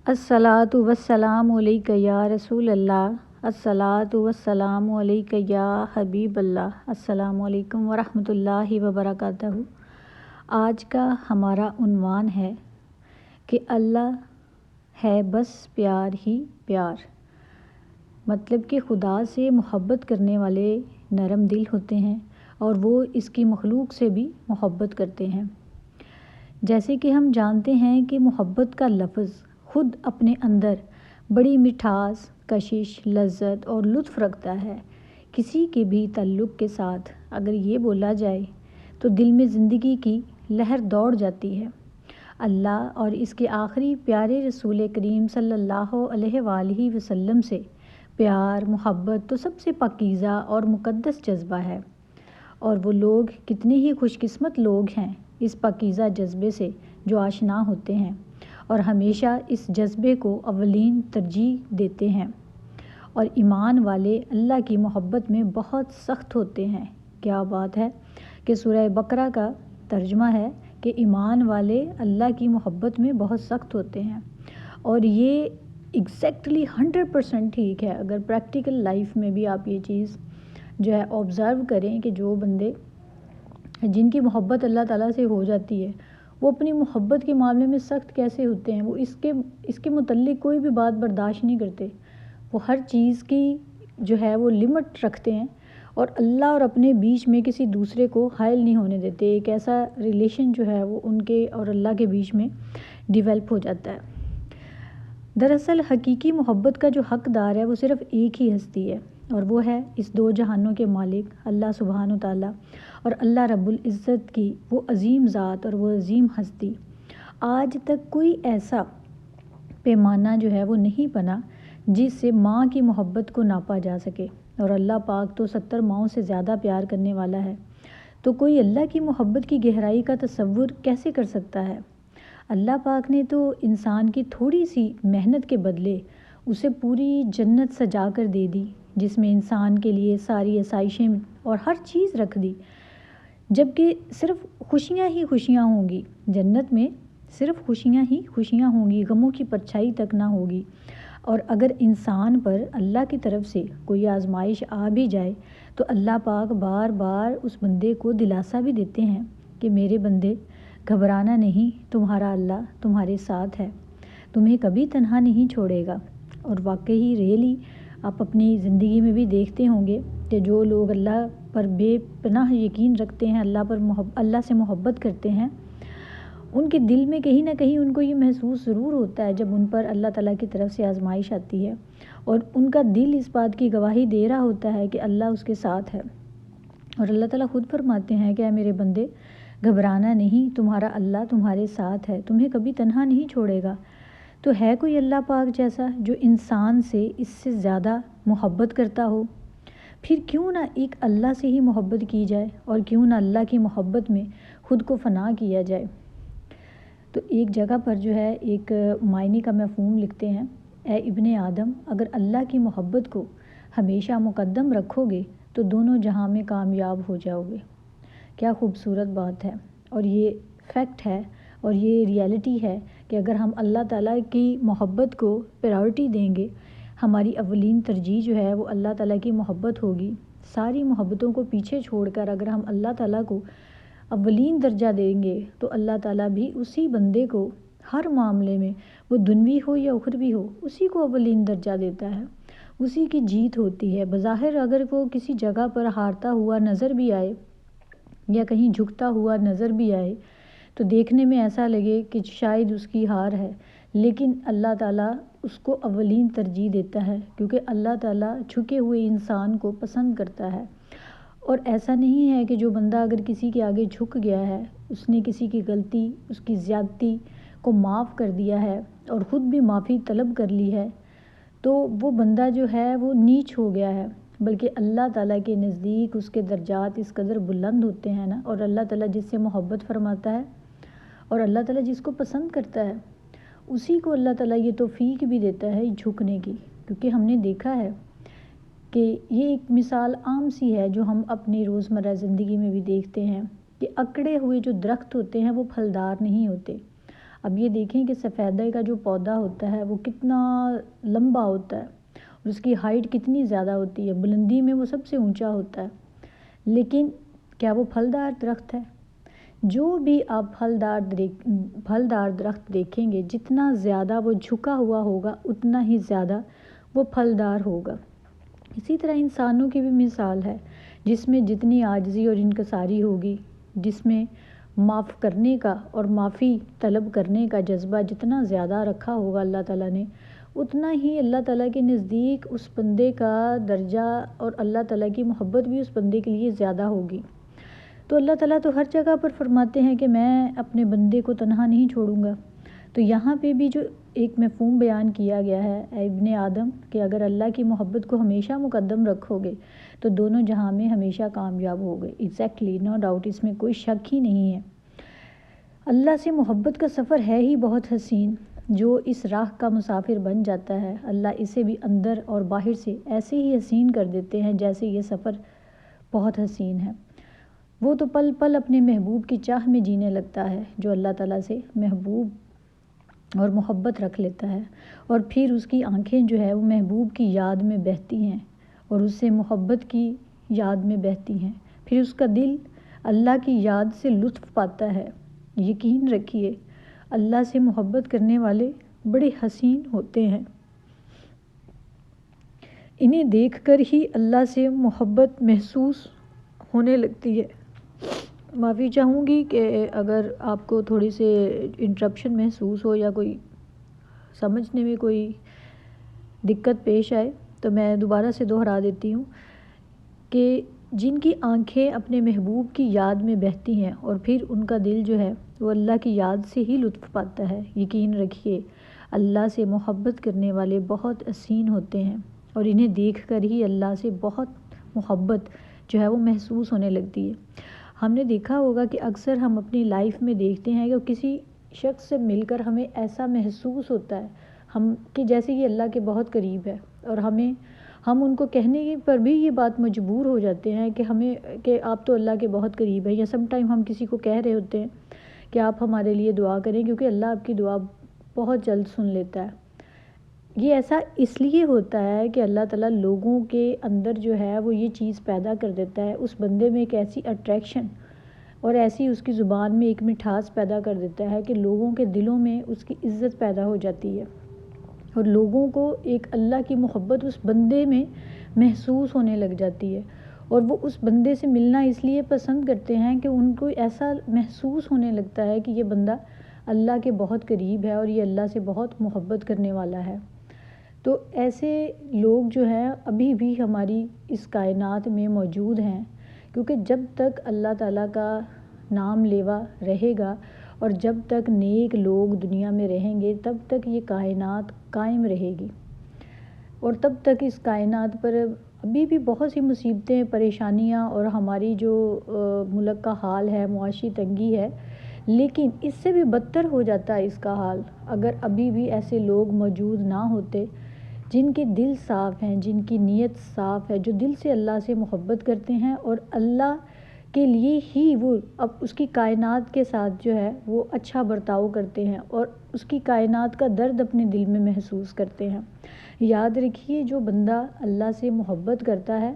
الصلاۃ والسلام علیک یا رسول اللہ، الصلاۃ والسلام علیک یا حبیب اللہ۔ السلام علیکم ورحمۃ اللہ وبرکاتہ۔ آج کا ہمارا عنوان ہے کہ اللہ ہے بس پیار ہی پیار، مطلب کہ خدا سے محبت کرنے والے نرم دل ہوتے ہیں اور وہ اس کی مخلوق سے بھی محبت کرتے ہیں۔ جیسے کہ ہم جانتے ہیں کہ محبت کا لفظ خود اپنے اندر بڑی مٹھاس، کشش، لذت اور لطف رکھتا ہے۔ کسی کے بھی تعلق کے ساتھ اگر یہ بولا جائے تو دل میں زندگی کی لہر دوڑ جاتی ہے۔ اللہ اور اس کے آخری پیارے رسول کریم صلی اللہ علیہ وآلہ وسلم سے پیار، محبت تو سب سے پاکیزہ اور مقدس جذبہ ہے، اور وہ لوگ کتنے ہی خوش قسمت لوگ ہیں اس پاکیزہ جذبے سے جو آشنا ہوتے ہیں اور ہمیشہ اس جذبے کو اولین ترجیح دیتے ہیں۔ اور ایمان والے اللہ کی محبت میں بہت سخت ہوتے ہیں۔ کیا بات ہے کہ سورہ بقرہ کا ترجمہ ہے کہ ایمان والے اللہ کی محبت میں بہت سخت ہوتے ہیں، اور یہ ایگزیکٹلی 100% ٹھیک ہے۔ اگر پریکٹیکل لائف میں بھی آپ یہ چیز جو ہے آبزرو کریں کہ جو بندے جن کی محبت اللہ تعالیٰ سے ہو جاتی ہے وہ اپنی محبت کے معاملے میں سخت کیسے ہوتے ہیں۔ وہ اس کے متعلق کوئی بھی بات برداشت نہیں کرتے، وہ ہر چیز کی جو ہے وہ لمٹ رکھتے ہیں اور اللہ اور اپنے بیچ میں کسی دوسرے کو حائل نہیں ہونے دیتے۔ ایک ایسا ریلیشن جو ہے وہ ان کے اور اللہ کے بیچ میں ڈیولپ ہو جاتا ہے۔ دراصل حقیقی محبت کا جو حقدار ہے وہ صرف ایک ہی ہستی ہے، اور وہ ہے اس دو جہانوں کے مالک اللہ سبحانہ وتعالیٰ اور اللہ رب العزت کی وہ عظیم ذات اور وہ عظیم ہستی۔ آج تک کوئی ایسا پیمانہ جو ہے وہ نہیں بنا جس سے ماں کی محبت کو ناپا جا سکے، اور اللہ پاک تو 70 ماؤں سے زیادہ پیار کرنے والا ہے، تو کوئی اللہ کی محبت کی گہرائی کا تصور کیسے کر سکتا ہے۔ اللہ پاک نے تو انسان کی تھوڑی سی محنت کے بدلے اسے پوری جنت سجا کر دے دی، جس میں انسان کے لیے ساری آسائشیں اور ہر چیز رکھ دی، جبکہ صرف خوشیاں ہی خوشیاں ہوں گی جنت میں، صرف خوشیاں ہی خوشیاں ہوں گی، غموں کی پرچھائی تک نہ ہوگی۔ اور اگر انسان پر اللہ کی طرف سے کوئی آزمائش آ بھی جائے تو اللہ پاک بار بار اس بندے کو دلاسا بھی دیتے ہیں کہ میرے بندے گھبرانا نہیں، تمہارا اللہ تمہارے ساتھ ہے، تمہیں کبھی تنہا نہیں چھوڑے گا۔ اور واقعی ریئلی آپ اپنی زندگی میں بھی دیکھتے ہوں گے کہ جو لوگ اللہ پر بے پناہ یقین رکھتے ہیں، اللہ سے محبت کرتے ہیں، ان کے دل میں کہیں نہ کہیں ان کو یہ محسوس ضرور ہوتا ہے جب ان پر اللہ تعالیٰ کی طرف سے آزمائش آتی ہے، اور ان کا دل اس بات کی گواہی دے رہا ہوتا ہے کہ اللہ اس کے ساتھ ہے۔ اور اللہ تعالیٰ خود فرماتے ہیں کہ اے میرے بندے گھبرانا نہیں، تمہارا اللہ تمہارے ساتھ ہے، تمہیں کبھی تنہا نہیں چھوڑے گا۔ تو ہے کوئی اللہ پاک جیسا جو انسان سے اس سے زیادہ محبت کرتا ہو؟ پھر کیوں نہ ایک اللہ سے ہی محبت کی جائے، اور کیوں نہ اللہ کی محبت میں خود کو فنا کیا جائے۔ تو ایک جگہ پر جو ہے ایک معنی کا مفہوم لکھتے ہیں، اے ابن آدم، اگر اللہ کی محبت کو ہمیشہ مقدم رکھو گے تو دونوں جہاں میں کامیاب ہو جاؤ گے۔ کیا خوبصورت بات ہے، اور یہ فیکٹ ہے اور یہ ریئلٹی ہے کہ اگر ہم اللہ تعالیٰ کی محبت کو پرائورٹی دیں گے، ہماری اولین ترجیح جو ہے وہ اللہ تعالیٰ کی محبت ہوگی۔ ساری محبتوں کو پیچھے چھوڑ کر اگر ہم اللہ تعالیٰ کو اولین درجہ دیں گے تو اللہ تعالیٰ بھی اسی بندے کو ہر معاملے میں، وہ دنوی ہو یا اخروی ہو، اسی کو اولین درجہ دیتا ہے، اسی کی جیت ہوتی ہے۔ بظاہر اگر وہ کسی جگہ پر ہارتا ہوا نظر بھی آئے یا کہیں جھکتا ہوا نظر بھی آئے تو دیکھنے میں ایسا لگے کہ شاید اس کی ہار ہے، لیکن اللہ تعالیٰ اس کو اولین ترجیح دیتا ہے، کیونکہ اللہ تعالیٰ جھکے ہوئے انسان کو پسند کرتا ہے۔ اور ایسا نہیں ہے کہ جو بندہ اگر کسی کے آگے جھک گیا ہے، اس نے کسی کی غلطی، اس کی زیادتی کو معاف کر دیا ہے اور خود بھی معافی طلب کر لی ہے، تو وہ بندہ جو ہے وہ نیچ ہو گیا ہے، بلکہ اللہ تعالیٰ کے نزدیک اس کے درجات اس قدر بلند ہوتے ہیں نا۔ اور اللہ تعالیٰ جس سے محبت فرماتا ہے اور اللہ تعالیٰ جس کو پسند کرتا ہے، اسی کو اللہ تعالیٰ یہ توفیق بھی دیتا ہے جھکنے کی، کیونکہ ہم نے دیکھا ہے کہ یہ ایک مثال عام سی ہے جو ہم اپنی روزمرہ زندگی میں بھی دیکھتے ہیں کہ اکڑے ہوئے جو درخت ہوتے ہیں وہ پھلدار نہیں ہوتے۔ اب یہ دیکھیں کہ سفیدے کا جو پودا ہوتا ہے وہ کتنا لمبا ہوتا ہے اور اس کی ہائٹ کتنی زیادہ ہوتی ہے، بلندی میں وہ سب سے اونچا ہوتا ہے، لیکن کیا وہ پھلدار درخت ہے؟ جو بھی آپ پھلدار درخت دیکھیں گے، جتنا زیادہ وہ جھکا ہوا ہوگا اتنا ہی زیادہ وہ پھلدار ہوگا۔ اسی طرح انسانوں کی بھی مثال ہے، جس میں جتنی عاجزی اور انکساری ہوگی، جس میں معاف کرنے کا اور معافی طلب کرنے کا جذبہ جتنا زیادہ رکھا ہوگا اللہ تعالیٰ نے، اتنا ہی اللہ تعالیٰ کے نزدیک اس بندے کا درجہ اور اللہ تعالیٰ کی محبت بھی اس بندے کے لیے زیادہ ہوگی۔ تو اللہ تعالیٰ تو ہر جگہ پر فرماتے ہیں کہ میں اپنے بندے کو تنہا نہیں چھوڑوں گا۔ تو یہاں پہ بھی جو ایک مفہوم بیان کیا گیا ہے، اے ابن آدم، کہ اگر اللہ کی محبت کو ہمیشہ مقدم رکھو گے تو دونوں جہاں میں ہمیشہ کامیاب ہو گئے۔ ایگزیکٹلی، نو ڈاؤٹ، اس میں کوئی شک ہی نہیں ہے۔ اللہ سے محبت کا سفر ہے ہی بہت حسین۔ جو اس راہ کا مسافر بن جاتا ہے، اللہ اسے بھی اندر اور باہر سے ایسے ہی حسین کر دیتے ہیں جیسے یہ سفر بہت حسین ہے۔ وہ تو پل پل اپنے محبوب کی چاہ میں جینے لگتا ہے، جو اللہ تعالیٰ سے محبوب اور محبت رکھ لیتا ہے، اور پھر اس کی آنکھیں جو ہے وہ محبوب کی یاد میں بہتی ہیں اور اس سے محبت کی یاد میں بہتی ہیں، پھر اس کا دل اللہ کی یاد سے لطف پاتا ہے۔ یقین رکھیے، اللہ سے محبت کرنے والے بڑے حسین ہوتے ہیں۔ انہیں دیکھ کر ہی اللہ سے محبت محسوس ہونے لگتی ہے۔ معافی چاہوں گی کہ اگر آپ کو تھوڑی سے انٹرپشن محسوس ہو یا کوئی سمجھنے میں کوئی دقت پیش آئے، تو میں دوبارہ سے دہرا دیتی ہوں کہ جن کی آنکھیں اپنے محبوب کی یاد میں بہتی ہیں اور پھر ان کا دل جو ہے وہ اللہ کی یاد سے ہی لطف پاتا ہے، یقین رکھیے اللہ سے محبت کرنے والے بہت حسین ہوتے ہیں اور انہیں دیکھ کر ہی اللہ سے بہت محبت جو ہے وہ محسوس ہونے لگتی ہے۔ ہم نے دیکھا ہوگا کہ اکثر ہم اپنی لائف میں دیکھتے ہیں کہ کسی شخص سے مل کر ہمیں ایسا محسوس ہوتا ہے کہ جیسے یہ اللہ کے بہت قریب ہے، اور ہم ان کو کہنے پر بھی یہ بات مجبور ہو جاتے ہیں کہ آپ تو اللہ کے بہت قریب ہیں، یا سم ٹائم ہم کسی کو کہہ رہے ہوتے ہیں کہ آپ ہمارے لیے دعا کریں کیونکہ اللہ آپ کی دعا بہت جلد سن لیتا ہے۔ یہ ایسا اس لیے ہوتا ہے کہ اللہ تعالیٰ لوگوں کے اندر جو ہے وہ یہ چیز پیدا کر دیتا ہے، اس بندے میں ایک ایسی اٹریکشن اور ایسی اس کی زبان میں ایک مٹھاس پیدا کر دیتا ہے کہ لوگوں کے دلوں میں اس کی عزت پیدا ہو جاتی ہے، اور لوگوں کو ایک اللہ کی محبت اس بندے میں محسوس ہونے لگ جاتی ہے، اور وہ اس بندے سے ملنا اس لیے پسند کرتے ہیں کہ ان کو ایسا محسوس ہونے لگتا ہے کہ یہ بندہ اللہ کے بہت قریب ہے اور یہ اللہ سے بہت محبت کرنے والا ہے۔ تو ایسے لوگ جو ہیں ابھی بھی ہماری اس کائنات میں موجود ہیں، کیونکہ جب تک اللہ تعالیٰ کا نام لیوا رہے گا اور جب تک نیک لوگ دنیا میں رہیں گے تب تک یہ کائنات قائم رہے گی، اور تب تک اس کائنات پر ابھی بھی بہت سی مصیبتیں، پریشانیاں اور ہماری جو ملک کا حال ہے، معاشی تنگی ہے، لیکن اس سے بھی بدتر ہو جاتا ہے اس کا حال اگر ابھی بھی ایسے لوگ موجود نہ ہوتے جن کے دل صاف ہیں، جن کی نیت صاف ہے، جو دل سے اللہ سے محبت کرتے ہیں اور اللہ کے لیے ہی وہ اب اس کی کائنات کے ساتھ جو ہے وہ اچھا برتاؤ کرتے ہیں اور اس کی کائنات کا درد اپنے دل میں محسوس کرتے ہیں۔ یاد رکھیے، جو بندہ اللہ سے محبت کرتا ہے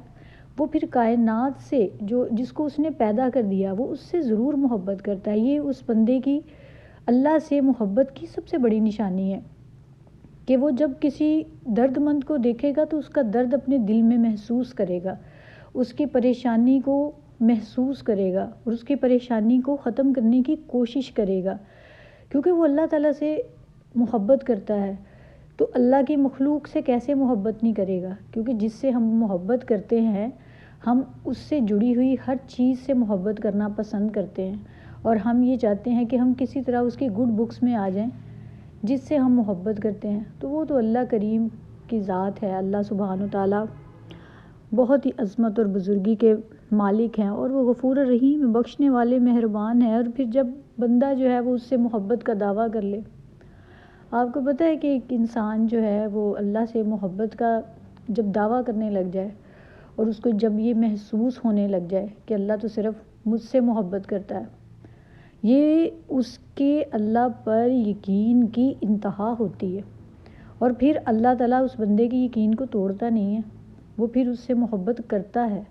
وہ پھر کائنات سے جس کو اس نے پیدا کر دیا وہ اس سے ضرور محبت کرتا ہے۔ یہ اس بندے کی اللہ سے محبت کی سب سے بڑی نشانی ہے کہ وہ جب کسی درد مند کو دیکھے گا تو اس کا درد اپنے دل میں محسوس کرے گا، اس کی پریشانی کو محسوس کرے گا اور اس کی پریشانی کو ختم کرنے کی کوشش کرے گا، کیونکہ وہ اللہ تعالیٰ سے محبت کرتا ہے۔ تو اللہ کی مخلوق سے کیسے محبت نہیں کرے گا؟ کیونکہ جس سے ہم محبت کرتے ہیں ہم اس سے جڑی ہوئی ہر چیز سے محبت کرنا پسند کرتے ہیں، اور ہم یہ چاہتے ہیں کہ ہم کسی طرح اس کی گڈ بکس میں آ جائیں جس سے ہم محبت کرتے ہیں۔ تو وہ تو اللہ کریم کی ذات ہے، اللہ سبحانہ و تعالیٰ بہت ہی عظمت اور بزرگی کے مالک ہیں، اور وہ غفور الرحیم، بخشنے والے، مہربان ہیں۔ اور پھر جب بندہ جو ہے وہ اس سے محبت کا دعویٰ کر لے، آپ کو پتہ ہے کہ ایک انسان جو ہے وہ اللہ سے محبت کا جب دعویٰ کرنے لگ جائے اور اس کو جب یہ محسوس ہونے لگ جائے کہ اللہ تو صرف مجھ سے محبت کرتا ہے، یہ اس کے اللہ پر یقین کی انتہا ہوتی ہے، اور پھر اللہ تعالیٰ اس بندے کی یقین کو توڑتا نہیں ہے، وہ پھر اس سے محبت کرتا ہے،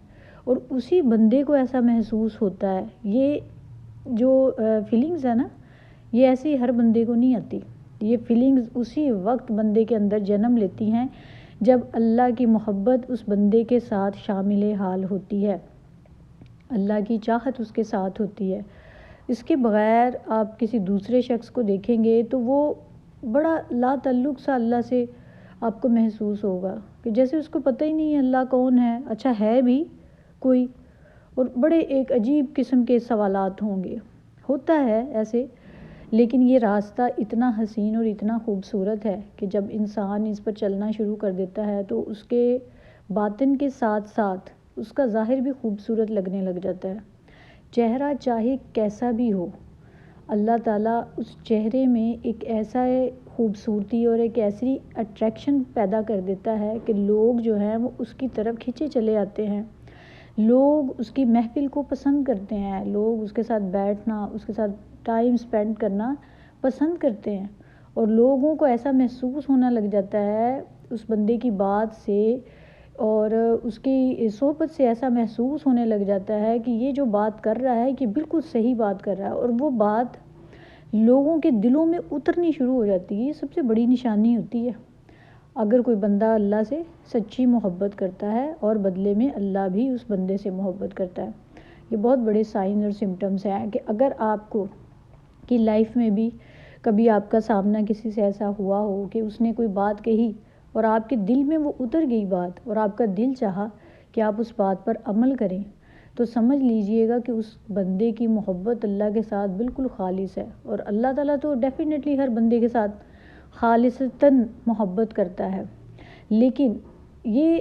اور اسی بندے کو ایسا محسوس ہوتا ہے۔ یہ جو فیلنگز ہے نا، یہ ایسی ہر بندے کو نہیں آتی، یہ فیلنگز اسی وقت بندے کے اندر جنم لیتی ہیں جب اللہ کی محبت اس بندے کے ساتھ شامل حال ہوتی ہے، اللہ کی چاہت اس کے ساتھ ہوتی ہے۔ اس کے بغیر آپ کسی دوسرے شخص کو دیکھیں گے تو وہ بڑا لا تعلق سا اللہ سے آپ کو محسوس ہوگا، کہ جیسے اس کو پتہ ہی نہیں ہے اللہ کون ہے، اچھا ہے بھی کوئی، اور بڑے ایک عجیب قسم کے سوالات ہوں گے، ہوتا ہے ایسے۔ لیکن یہ راستہ اتنا حسین اور اتنا خوبصورت ہے کہ جب انسان اس پر چلنا شروع کر دیتا ہے تو اس کے باطن کے ساتھ ساتھ اس کا ظاہر بھی خوبصورت لگنے لگ جاتا ہے۔ چہرہ چاہے کیسا بھی ہو، اللہ تعالیٰ اس چہرے میں ایک ایسا خوبصورتی اور ایک ایسی اٹریکشن پیدا کر دیتا ہے کہ لوگ جو ہیں وہ اس کی طرف کھینچے چلے آتے ہیں، لوگ اس کی محفل کو پسند کرتے ہیں، لوگ اس کے ساتھ بیٹھنا، اس کے ساتھ ٹائم سپینڈ کرنا پسند کرتے ہیں، اور لوگوں کو ایسا محسوس ہونا لگ جاتا ہے اس بندے کی بات سے اور اس کی صحبت سے، ایسا محسوس ہونے لگ جاتا ہے کہ یہ جو بات کر رہا ہے کہ بالکل صحیح بات کر رہا ہے، اور وہ بات لوگوں کے دلوں میں اترنی شروع ہو جاتی ہے۔ یہ سب سے بڑی نشانی ہوتی ہے اگر کوئی بندہ اللہ سے سچی محبت کرتا ہے اور بدلے میں اللہ بھی اس بندے سے محبت کرتا ہے۔ یہ بہت بڑے سائن اور سمٹمز ہیں کہ اگر آپ کو کی لائف میں بھی کبھی آپ کا سامنا کسی سے ایسا ہوا ہو کہ اس نے کوئی بات کہی اور آپ کے دل میں وہ اتر گئی بات، اور آپ کا دل چاہا کہ آپ اس بات پر عمل کریں، تو سمجھ لیجئے گا کہ اس بندے کی محبت اللہ کے ساتھ بالکل خالص ہے، اور اللہ تعالیٰ تو ڈیفینیٹلی ہر بندے کے ساتھ خالصتاً محبت کرتا ہے۔ لیکن یہ